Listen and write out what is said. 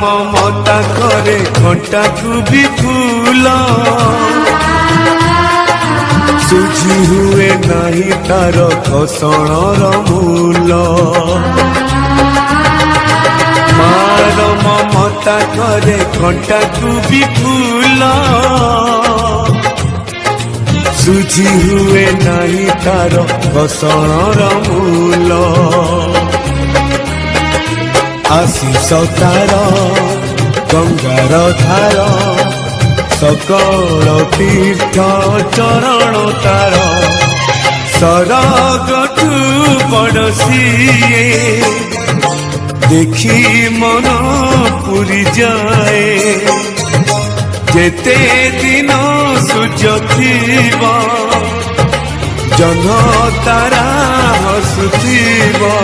ममता करे घंटा को भी फूल सुझी हुए नहीं तार घसणर मूल मार ममता करे घंटा को भी फूल सुझी हुए नहीं तार घसणर मूल आशीष तार गंगार धार सकल तीर्थ चरण तार सरगठू बड़सिए देखी मन पूरी जाए जेते दिन सूर्य थीबा जह्न तारा हसुथिबा।